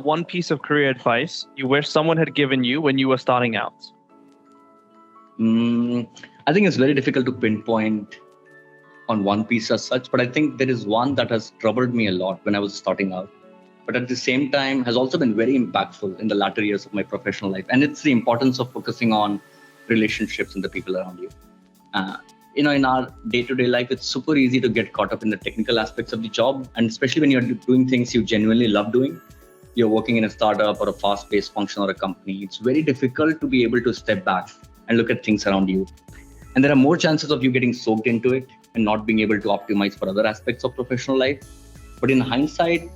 one piece of career advice you wish someone had given you when you were starting out? Mm, I think it's very difficult to pinpoint on one piece as such, but I think there is one that has troubled me a lot when I was starting out, but at the same time has also been very impactful in the latter years of my professional life. And it's the importance of focusing on relationships and the people around you. Uh, in our day-to-day life, it's super easy to get caught up in the technical aspects of the job, and especially when you're doing things you genuinely love doing. You're working in a startup or a fast-paced function or a company. It's very difficult to be able to step back and look at things around you. And there are more chances of you getting soaked into it and not being able to optimize for other aspects of professional life. But in hindsight,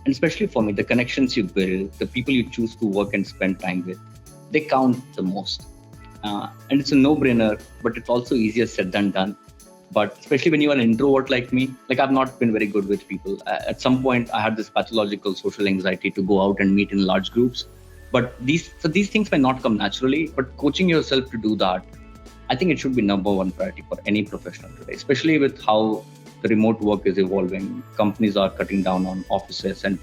and especially for me, the connections you build, the people you choose to work and spend time with, they count the most. And it's a no-brainer, but it's also easier said than done. But especially when you're an introvert like me, like I've not been very good with people. At some point, I had this pathological social anxiety to go out and meet in large groups. But these things may not come naturally, but coaching yourself to do that, I think it should be number one priority for any professional today, especially with how the remote work is evolving. Companies are cutting down on offices and,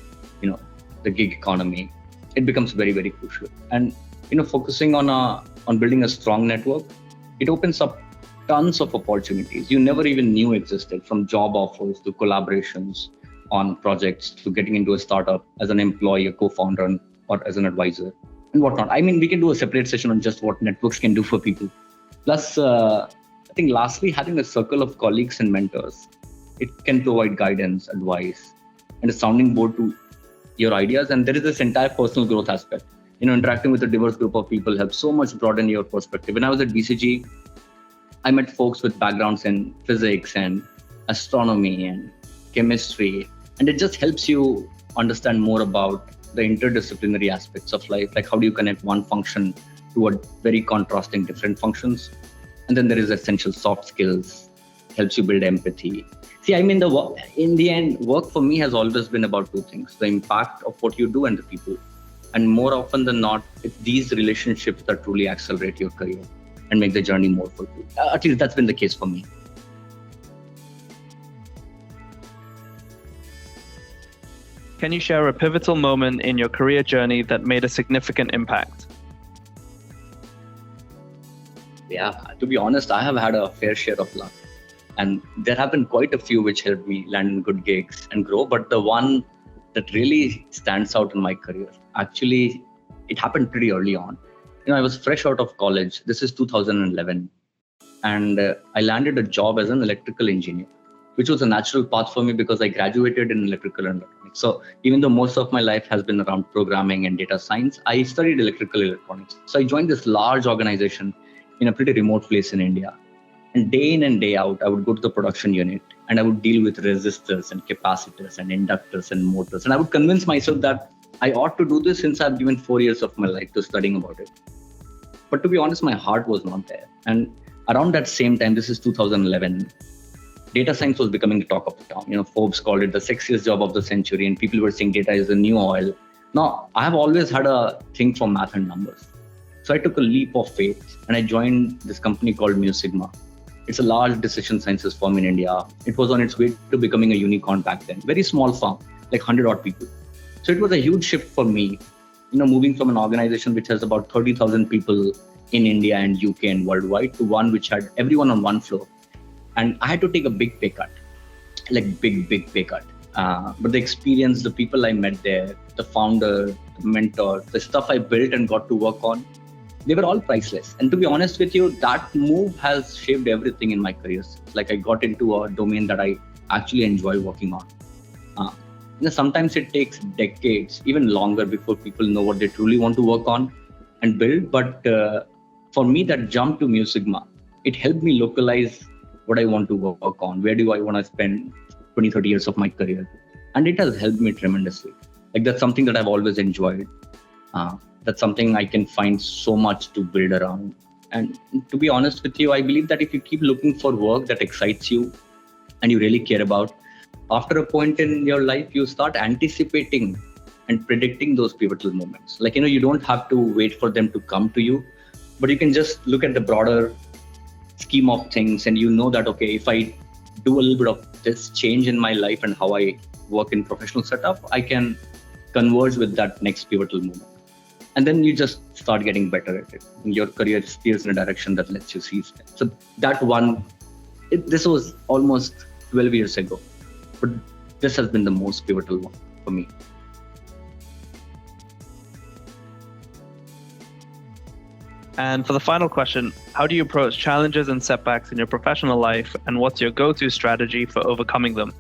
the gig economy. It becomes very, very crucial. And, focusing on building a strong network, it opens up tons of opportunities you never even knew existed, from job offers to collaborations on projects to getting into a startup as an employee, a co-founder, or as an advisor and whatnot. I mean, we can do a separate session on just what networks can do for people. Plus, I think lastly, having a circle of colleagues and mentors, it can provide guidance, advice, and a sounding board to your ideas. And there is this entire personal growth aspect. Interacting with a diverse group of people helps so much broaden your perspective. When I was at BCG, I met folks with backgrounds in physics and astronomy and chemistry, and it just helps you understand more about the interdisciplinary aspects of life, like how do you connect one function to a very contrasting different functions. And then there is essential soft skills, helps you build empathy. See, I mean, in the end, work for me has always been about two things: the impact of what you do and the people. And more often than not, it's these relationships that truly accelerate your career and make the journey more fulfilling. At least that's been the case for me. Can you share a pivotal moment in your career journey that made a significant impact? Yeah, to be honest, I have had a fair share of luck. And there have been quite a few which helped me land in good gigs and grow. But the one that really stands out in my career, actually, it happened pretty early on. I was fresh out of college. This is 2011. And I landed a job as an electrical engineer, which was a natural path for me because I graduated in electrical and electronics. So even though most of my life has been around programming and data science, I studied electrical electronics. So I joined this large organization in a pretty remote place in India. And day in and day out, I would go to the production unit and I would deal with resistors and capacitors and inductors and motors. And I would convince myself that I ought to do this since I've given 4 years of my life to studying about it. But to be honest, my heart was not there. And around that same time, this is 2011, data science was becoming the talk of the town. Forbes called it the sexiest job of the century, and people were saying data is the new oil. Now, I have always had a thing for math and numbers. So I took a leap of faith and I joined this company called Mu Sigma. It's a large decision sciences firm in India. It was on its way to becoming a unicorn back then. Very small firm, like 100 odd people. So it was a huge shift for me, moving from an organization which has about 30,000 people in India and UK and worldwide to one which had everyone on one floor. And I had to take a big pay cut, like big pay cut. But the experience, the people I met there, the founder, the mentor, the stuff I built and got to work on, they were all priceless. And to be honest with you, that move has shaped everything in my career. Like I got into a domain that I actually enjoy working on. Sometimes it takes decades, even longer, before people know what they truly want to work on and build. But for me, that jump to Mu Sigma, it helped me localize what I want to work on. Where do I want to spend 20, 30 years of my career? And it has helped me tremendously. Like that's something that I've always enjoyed. That's something I can find so much to build around. And to be honest with you, I believe that if you keep looking for work that excites you and you really care about, after a point in your life, you start anticipating and predicting those pivotal moments. Like, you don't have to wait for them to come to you, but you can just look at the broader scheme of things and that, okay, if I do a little bit of this change in my life and how I work in professional setup, I can converge with that next pivotal moment. And then you just start getting better at it. Your career steers in a direction that lets you seize it. So that one, this was almost 12 years ago, but this has been the most pivotal one for me. And for the final question, how do you approach challenges and setbacks in your professional life, and what's your go-to strategy for overcoming them?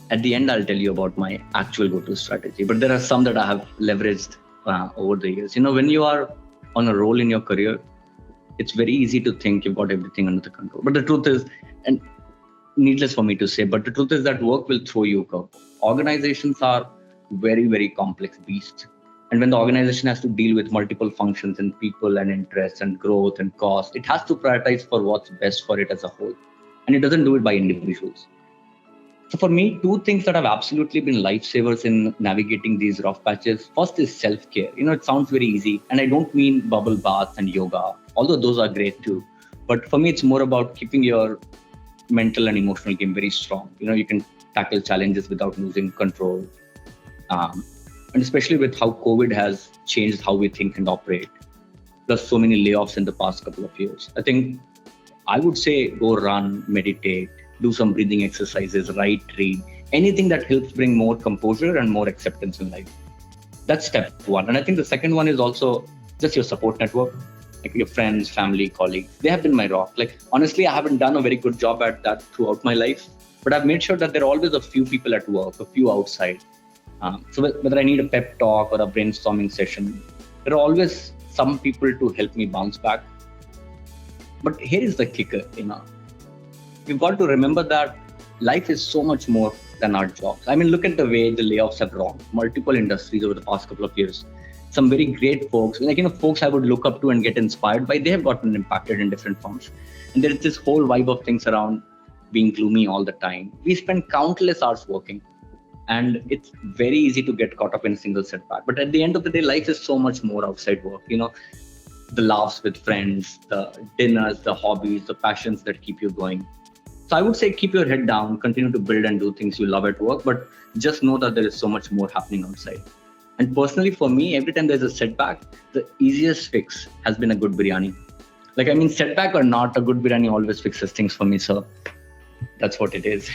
At the end, I'll tell you about my actual go-to strategy, but there are some that I have leveraged over the years. When you are on a roll in your career, it's very easy to think you've got everything under the control. But the truth is, and needless for me to say, but the truth is that work will throw you a curve. Organizations are very, very complex beasts. And when the organization has to deal with multiple functions and people and interests and growth and cost, it has to prioritize for what's best for it as a whole. And it doesn't do it by individuals. So for me, two things that have absolutely been lifesavers in navigating these rough patches. First is self-care. It sounds very easy. And I don't mean bubble baths and yoga, although those are great too. But for me, it's more about keeping your mental and emotional game very strong. You can tackle challenges without losing control. And especially with how COVID has changed how we think and operate. Plus so many layoffs in the past couple of years. I think I would say go run, meditate, do some breathing exercises, write, read, anything that helps bring more composure and more acceptance in life. That's step one. And I think the second one is also just your support network, like your friends, family, colleagues. They have been my rock. Like, honestly, I haven't done a very good job at that throughout my life, but I've made sure that there are always a few people at work, a few outside. So whether I need a pep talk or a brainstorming session, there are always some people to help me bounce back. But here is the kicker, We've got to remember that life is so much more than our jobs. I mean, look at the way the layoffs have rocked multiple industries over the past couple of years. Some very great folks, folks I would look up to and get inspired by, they have gotten impacted in different forms. And there is this whole vibe of things around being gloomy all the time. We spend countless hours working, and it's very easy to get caught up in a single setback. But at the end of the day, life is so much more outside work. The laughs with friends, the dinners, the hobbies, the passions that keep you going. So I would say keep your head down, continue to build and do things you love at work, but just know that there is so much more happening outside. And personally, for me, every time there's a setback, the easiest fix has been a good biryani. Setback or not, a good biryani always fixes things for me. So that's what it is.